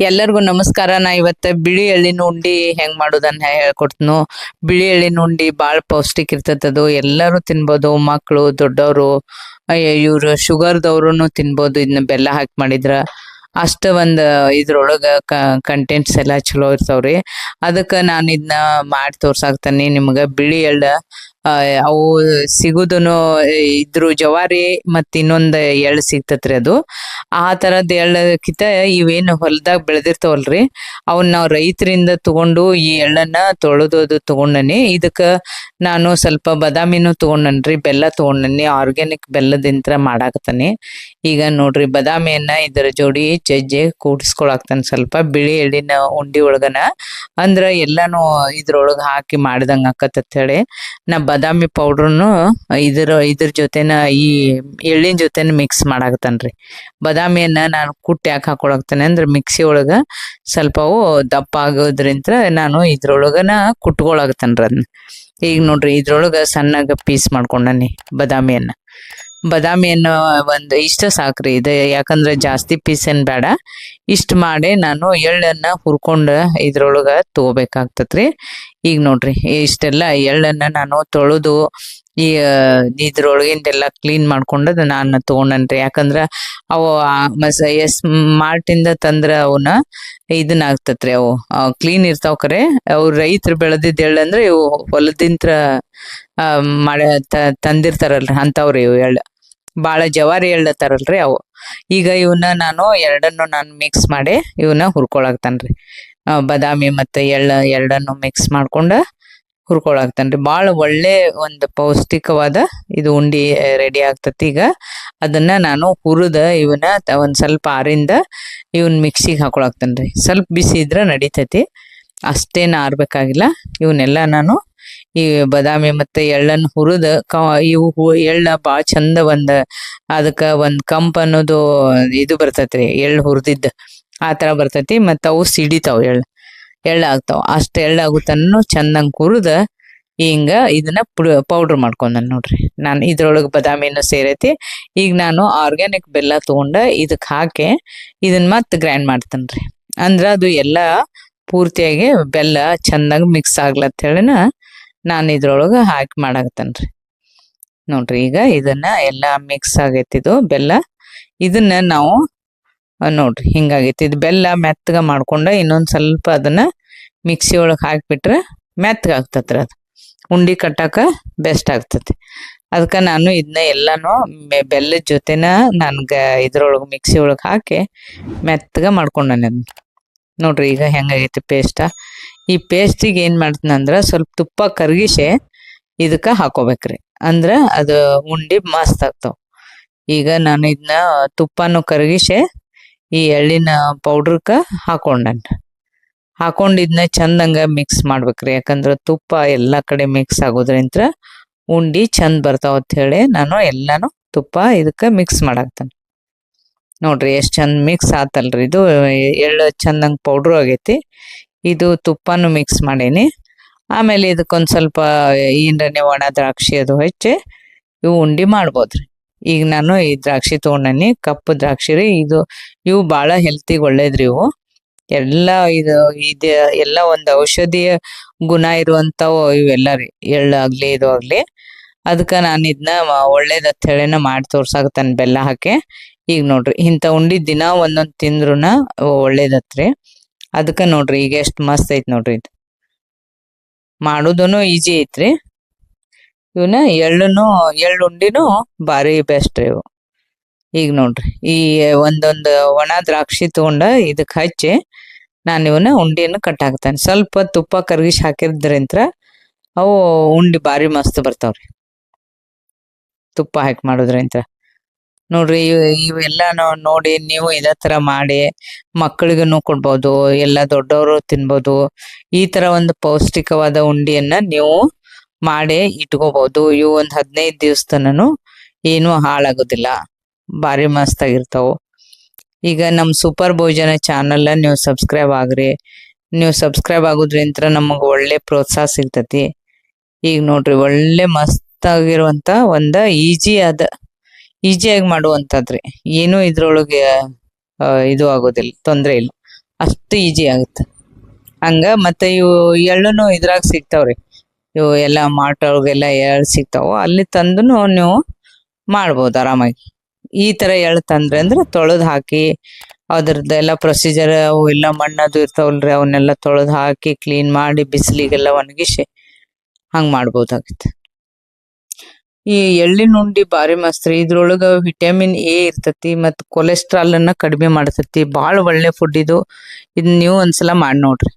ಎಲ್ಲರಿಗೂ ನಮಸ್ಕಾರ. ನಾ ಇವತ್ತ ಬಿಳಿ ಎಳ್ಳಿನ ಉಂಡಿ ಹೆಂಗ್ ಮಾಡೋದನ್ನ ಹೇಳ್ಕೊಡ್ತನು. ಬಿಳಿ ಎಳ್ಳಿನ ಉಂಡಿ ಬಾಳ ಪೌಷ್ಟಿಕ ಇರ್ತದದು. ಎಲ್ಲರೂ ತಿನ್ಬೋದು, ಮಕ್ಕಳು, ದೊಡ್ಡವರು, ಇವ್ರು ಶುಗರ್ದವ್ರು ತಿನ್ಬೋದು. ಇದನ್ನ ಬೆಲ್ಲ ಹಾಕಿ ಮಾಡಿದ್ರ ಅಷ್ಟ ಒಂದ್ ಇದ್ರೊಳಗ ಕಂಟೆಂಟ್ಸ್ ಎಲ್ಲಾ ಚಲೋ ಇರ್ತಾವ್ರಿ. ಅದಕ್ಕ ನಾನು ಇದನ್ನ ಮಾಡಿ ತೋರ್ಸಾಕ್ತೇನಿ ನಿಮ್ಗ. ಬಿಳಿ ಎಳ್ಳ ಅವು ಸಿಗುದನು ಇದ್ರು ಜವಾರಿ ಮತ್ ಇನ್ನೊಂದ್ ಎಳ್ಳು ಸಿಗ್ತತ್ರಿ. ಅದು ಆ ತರದ್ ಎಳ್ಳಕ್ಕಿಂತ ಇವೇನು ಹೊಲದಾಗ ಬೆಳೆದಿರ್ತಾವಲ್ರಿ, ಅವನ್ ನಾವ್ ರೈತರಿಂದ ತಗೊಂಡು ಈ ಎಳ್ಳನ್ನ ತೊಳೆದು ತಗೊಂಡನಿ. ಇದಕ್ಕ ನಾನು ಸ್ವಲ್ಪ ಬಾದಾಮಿನೂ ತಗೊಂಡನ್ರಿ, ಬೆಲ್ಲ ತಗೊಂಡನಿ, ಆರ್ಗ್ಯಾನಿಕ್ ಬೆಲ್ಲದಿಂತ್ರ ಮಾಡಾಕತಾನೆ. ಈಗ ನೋಡ್ರಿ, ಬಾದಾಮಿಯನ್ನ ಇದರ ಜೋಡಿ ಜಜ್ಜೆ ಕೂಡಿಸ್ಕೊಳಾಕ್ತಾನೆ ಸ್ವಲ್ಪ ಬಿಳಿ ಎಳ್ಳಿನ ಉಂಡಿ ಒಳಗನ. ಅಂದ್ರ ಎಲ್ಲಾನು ಇದ್ರೊಳಗ ಹಾಕಿ ಮಾಡ್ದಂಗ ಆಕತ್ತ ಹೇಳಿ ನಾ ಬಾದಾಮಿ ಪೌಡ್ರನು ಇದ್ರ ಜೊತೆನ ಈ ಎಳ್ಳಿನ ಜೊತೆನ ಮಿಕ್ಸ್ ಮಾಡಾಕತ್ತನ್ರಿ. ಬಾದಾಮಿಯನ್ನ ನಾನು ಕುಟ್ಟಿ ಯಾಕೆ ಹಾಕೊಳಾಕ್ತೇನೆ ಅಂದ್ರೆ ಮಿಕ್ಸಿ ಒಳಗ ಸ್ವಲ್ಪ ಅವು ದಪ್ಪ ಆಗೋದ್ರಿಂತ ನಾನು ಇದ್ರೊಳಗನ ಕುಟ್ಕೊಳಾಕ್ತೇನ್ರಿ ಅದನ್ನ. ಈಗ ನೋಡ್ರಿ, ಇದ್ರೊಳಗ ಸಣ್ಣಗ ಪೀಸ್ ಮಾಡ್ಕೊಂಡನಿ ಬಾದಾಮಿಯನ್ನು ಒಂದ್ ಇಷ್ಟ ಸಾಕ್ರಿ. ಇದು ಯಾಕಂದ್ರೆ ಜಾಸ್ತಿ ಪೀಸ್ ಏನ್ ಬೇಡ, ಇಷ್ಟ ಮಾಡಿ ನಾನು ಎಳ್ಳನ್ನ ಹುರ್ಕೊಂಡ ಇದ್ರೊಳಗ ತಗೋಬೇಕಾಗ್ತತ್ರಿ. ಈಗ ನೋಡ್ರಿ, ಇಷ್ಟೆಲ್ಲ ಎಳ್ಳನ್ನ ನಾನು ತೊಳೆದು ಈ ಇದ್ರೊಳಗಿಂದೆಲ್ಲ ಕ್ಲೀನ್ ಮಾಡ್ಕೊಂಡದ್ ನಾನು ತಗೊಂಡನ್ರಿ. ಯಾಕಂದ್ರ ಅವು ಮಾರ್ಟಿಂದ ತಂದ್ರ ಅವನ್ನ ಇದನ್ನ ಆಗ್ತತ್ರಿ, ಅವು ಕ್ಲೀನ್ ಇರ್ತಾವ. ಕರೆ ಅವು ರೈತರು ಬೆಳೆದಿದ್ದ ಎಳ್ಳಂದ್ರೆ ಇವು ಹೊಲದಿಂತ್ರ ಮಾಡ ತಂದಿರ್ತಾರಲ್ರಿ ಅಂತವ್ರಿ. ಇವು ಎಳ್ಳ ಬಾಳ ಜವಾರಿ ಎಳ್ಳತಾರಲ್ರಿ ಅವು. ಈಗ ಇವನ್ನ ನಾನು ಎರಡನ್ನು ಮಿಕ್ಸ್ ಮಾಡಿ ಇವನ್ನ ಹುರ್ಕೊಳಾಕ್ತನ್ರಿ. ಬಾದಾಮಿ ಮತ್ತೆ ಎರಡನ್ನು ಮಿಕ್ಸ್ ಮಾಡ್ಕೊಂಡ ಹುರ್ಕೊಳಾಕ್ತನ್ರಿ. ಬಾಳ ಒಳ್ಳೆ ಒಂದು ಪೌಷ್ಟಿಕವಾದ ಇದು ಉಂಡಿ ರೆಡಿ ಆಗ್ತತಿ. ಈಗ ಅದನ್ನ ನಾನು ಹುರಿದ ಇವನ್ನ ಒಂದ್ ಸ್ವಲ್ಪ ಆರಿಂದ ಇವನ್ ಮಿಕ್ಸಿಗೆ ಹಾಕೊಳಾಕ್ತನ್ರಿ. ಸ್ವಲ್ಪ ಬಿಸಿ ಇದ್ರ ನಡಿತೈತಿ, ಅಷ್ಟೇನ ಆರ್ಬೇಕಾಗಿಲ್ಲ. ಇವನ್ನೆಲ್ಲ ನಾನು ಈ ಬಾದಾಮಿ ಮತ್ತೆ ಎಳ್ಳನ್ನು ಹುರಿದ ಇವು ಎಳ್ಳ ಬಾಳ ಚಂದ ಅದಕ್ಕ ಒಂದ್ ಕಂಪ್ ಅನ್ನೋದು ಇದು ಬರ್ತೈತ್ರಿ, ಎಳ್ಳು ಹುರಿದಿದ್ದ ಆ ತರ ಬರ್ತೈತಿ. ಮತ್ತ ಅವು ಸಿಡಿತಾವ್, ಎಳ್ಳ ಆಗ್ತಾವ. ಅಷ್ಟ ಎಳ್ಳಾಗುತ್ತನ್ನು ಚಂದಂಗ್ ಹುರಿದ ಹಿಂಗ ಇದನ್ನ ಪೌಡ್ರ್ ಮಾಡ್ಕೊಂಡ ನೋಡ್ರಿ. ನಾನು ಇದ್ರೊಳಗ ಬಾದಾಮಿನೂ ಸೇರೈತಿ. ಈಗ ನಾನು ಆರ್ಗ್ಯಾನಿಕ್ ಬೆಲ್ಲ ತಗೊಂಡ ಇದಕ್ ಹಾಕಿ ಇದನ್ನ ಮತ್ ಗ್ರೈಂಡ್ ಮಾಡ್ತೇನ್ರಿ. ಅಂದ್ರ ಅದು ಎಲ್ಲಾ ಪೂರ್ತಿಯಾಗಿ ಬೆಲ್ಲ ಚಂದಂಗ್ ಮಿಕ್ಸ್ ಆಗ್ಲತ್ ಹೇಳಿನ ನಾನು ಇದ್ರೊಳಗ ಹಾಕಿ ಮಾಡಾಕತ್ತೇನ್ರಿ. ನೋಡ್ರಿ, ಈಗ ಇದನ್ನ ಎಲ್ಲಾ ಮಿಕ್ಸ್ ಆಗೈತಿದು ಬೆಲ್ಲ. ಇದನ್ನ ನಾವು ನೋಡ್ರಿ ಹಿಂಗಾಗೈತಿ. ಇದು ಬೆಲ್ಲ ಮೆತ್ತಗ ಮಾಡ್ಕೊಂಡ ಇನ್ನೊಂದ್ ಸ್ವಲ್ಪ ಅದನ್ನ ಮಿಕ್ಸಿ ಒಳಗ್ ಹಾಕ್ಬಿಟ್ರೆ ಮೆತ್ತಗ ಆಗ್ತತ್ರಿ. ಅದು ಉಂಡಿ ಕಟ್ಟಾಕ ಬೆಸ್ಟ್ ಆಗ್ತತಿ. ಅದಕ್ಕ ನಾನು ಇದನ್ನ ಎಲ್ಲಾನು ಬೆಲ್ಲದ ಜೊತೆನ ನನ್ಗ ಇದ್ರೊಳಗ ಮಿಕ್ಸಿ ಒಳಗ್ ಹಾಕಿ ಮೆತ್ತಗ ಮಾಡ್ಕೊಂಡನ. ನೋಡ್ರಿ ಈಗ ಹೆಂಗಾಗೈತಿ ಪೇಸ್ಟ್. ಈ ಪೇಸ್ಟಿಗೆ ಏನ್ ಮಾಡ್ತೀನಂದ್ರ ಸ್ವಲ್ಪ ತುಪ್ಪ ಕರ್ಗಿಸಿ ಇದಕ್ಕ ಹಾಕೋಬೇಕ್ರಿ. ಅಂದ್ರ ಅದು ಉಂಡಿ ಮಸ್ತ್ ಆಗ್ತಾವ. ಈಗ ನಾನು ಇದನ್ನ ತುಪ್ಪನು ಕರಗಿಸಿ ಈ ಎಳ್ಳಿನ ಪೌಡ್ರಕ್ಕ ಹಾಕೊಂಡ್ ಇದನ್ನ ಚಂದಂಗ ಮಿಕ್ಸ್ ಮಾಡ್ಬೇಕ್ರಿ. ಯಾಕಂದ್ರ ತುಪ್ಪ ಎಲ್ಲಾ ಕಡೆ ಮಿಕ್ಸ್ ಆಗೋದ್ರಿಂತ ಉಂಡಿ ಚಂದ ಬರ್ತಾವ ಅಂತ ಹೇಳಿ ನಾನು ಎಲ್ಲಾನು ತುಪ್ಪ ಇದಕ್ಕ ಮಿಕ್ಸ್ ಮಾಡಾಕ್ತೇನೆ. ನೋಡ್ರಿ ಎಷ್ಟ್ ಚಂದ ಮಿಕ್ಸ್ ಆತಲ್ರಿ. ಇದು ಎಳ್ಳು ಚಂದಂಗ್ ಪೌಡ್ರು ಆಗೈತಿ. ಇದು ತುಪ್ಪನು ಮಿಕ್ಸ್ ಮಾಡೇನಿ. ಆಮೇಲೆ ಇದಕ್ಕೊಂದ್ ಸ್ವಲ್ಪ ಏನರನೆ ಒಣ ದ್ರಾಕ್ಷಿ ಅದು ಹಚ್ಚಿ ಇವು ಉಂಡಿ ಮಾಡ್ಬೋದ್ರಿ. ಈಗ ನಾನು ಈ ದ್ರಾಕ್ಷಿ ತಗೊಂಡನಿ, ಕಪ್ಪು ದ್ರಾಕ್ಷಿ ರೀ. ಇವು ಬಾಳ ಹೆಲ್ತಿಗೆ ಒಳ್ಳೇದ್ರಿ. ಇವು ಎಲ್ಲ ಒಂದ್ ಔಷಧೀಯ ಗುಣ ಇರುವಂತಾವ ಇವೆಲ್ಲ ರೀ, ಎಳ್ಳಾಗ್ಲಿ ಇದು ಆಗ್ಲಿ. ಅದಕ್ಕ ನಾನು ಇದನ್ನ ಒಳ್ಳೇದತ್ ಹೇಳಿನ ಮಾಡಿ ತೋರ್ಸಾಕತ್ತೇನೆ ಬೆಲ್ಲ ಹಾಕಿ. ಈಗ ನೋಡ್ರಿ, ಇಂಥ ಉಂಡಿ ದಿನಾ ಒಂದೊಂದ್ ತಿಂದ್ರುನ ಒಳ್ಳೇದತ್ರಿ. ಅದಕ್ಕ ನೋಡ್ರಿ ಈಗ ಎಷ್ಟ್ ಮಸ್ತ್ ಐತ್ ನೋಡ್ರಿ. ಇದು ಮಾಡುದನು ಈಜಿ ಐತ್ರಿ. ಇವನ್ನ ಎಳ್ಳು ಉಂಡಿನೂ ಭಾರಿ ಬೆಸ್ಟ್ ರೀ ಇವು. ಈಗ ನೋಡ್ರಿ, ಈ ಒಂದೊಂದು ಒಣ ದ್ರಾಕ್ಷಿ ತಗೊಂಡ ಇದಕ್ ಹಚ್ಚಿ ನಾನು ಇವನ್ನ ಉಂಡಿಯನ್ನು ಕಟ್ಟಾಕ್ತೇನೆ. ಸ್ವಲ್ಪ ತುಪ್ಪ ಕರ್ಗಿಸಿ ಹಾಕಿದ್ರಿಂತ್ರ ಅವು ಉಂಡಿ ಭಾರಿ ಮಸ್ತ್ ಬರ್ತಾವ್ರಿ, ತುಪ್ಪ ಹಾಕಿ ಮಾಡೋದ್ರಿಂತ. ನೋಡ್ರಿ, ಇವೆಲ್ಲ ನೋಡಿ ನೀವು ಇದೇ ತರ ಮಾಡಿ ಮಕ್ಕಳಿಗೂ ಕೊಡ್ಬೋದು, ಎಲ್ಲ ದೊಡ್ಡವರು ತಿನ್ಬೋದು. ಈ ತರ ಒಂದು ಪೌಷ್ಟಿಕವಾದ ಉಂಡಿಯನ್ನ ನೀವು ಮಾಡಿ ಇಟ್ಕೋಬಹುದು. ಇವು ಒಂದ್ 15 ದಿವಸ ತನನು ಏನು ಹಾಳಾಗೋದಿಲ್ಲ, ಭಾರಿ ಮಸ್ತ್ ಆಗಿರ್ತಾವು. ಈಗ ನಮ್ ಸೂಪರ್ ಭೋಜನ ಚಾನಲ್ ನೀವು ಸಬ್ಸ್ಕ್ರೈಬ್ ಆಗ್ರಿ. ನೀವು ಸಬ್ಸ್ಕ್ರೈಬ್ ಆಗೋದ್ರಿಂತ ನಮಗ ಒಳ್ಳೆ ಪ್ರೋತ್ಸಾಹ ಸಿಗ್ತತಿ. ಈಗ ನೋಡ್ರಿ, ಒಳ್ಳೆ ಮಸ್ತ್ ಆಗಿರುವಂತ ಒಂದ ಈಜಿಯಾಗಿ ಮಾಡುವಂತದ್ರಿ. ಏನು ಇದ್ರೊಳಗೆ ಇದು ಆಗೋದಿಲ್ಲ, ತೊಂದ್ರೆ ಇಲ್ಲ. ಅಷ್ಟು ಈಜಿ ಆಗುತ್ತೆ. ಹಂಗ ಮತ್ತೆ ಇವು ಎಳ್ಳುನು ಇದ್ರಾಗ ಸಿಗ್ತಾವ್ರಿ. ಇವು ಎಲ್ಲ ಮಾರ್ಟ್ ಒಳಗೆಲ್ಲ ಎಳ್ಳು ಸಿಗ್ತಾವ, ಅಲ್ಲಿ ತಂದು ನೀವು ಮಾಡ್ಬೋದು ಆರಾಮಾಗಿ. ಈ ಥರ ಎಳ್ಳು ತಂದ್ರೆ ಅಂದ್ರೆ ತೊಳೆದು ಹಾಕಿ ಅದ್ರದ್ದೆಲ್ಲ ಪ್ರೊಸೀಜರ್, ಅವು ಎಲ್ಲ ಮಣ್ಣದು ಇರ್ತಾವಲ್ರಿ, ಅವನ್ನೆಲ್ಲ ತೊಳೆದು ಹಾಕಿ ಕ್ಲೀನ್ ಮಾಡಿ ಬಿಸಿಲಿಗೆಲ್ಲ ಒಣಗಿಸಿ ಹಂಗೆ ಮಾಡ್ಬೋದಾಗುತ್ತೆ. ಈ ಎಳ್ಳಿನ ಉಂಡಿ ಭಾರಿ ಮಸ್ತ್ ರೀ. ಇದ್ರೊಳಗೆ ವಿಟಮಿನ್ ಎ ಇರ್ತತಿ ಮತ್ತು ಕೊಲೆಸ್ಟ್ರಾಲ್ ಅನ್ನ ಕಡಿಮೆ ಮಾಡ್ತತಿ. ಭಾಳ ಒಳ್ಳೆ ಫುಡ್ ಇದು. ಇದನ್ನ ನೀವು ಒಂದ್ಸಲ ಮಾಡಿ ನೋಡ್ರಿ.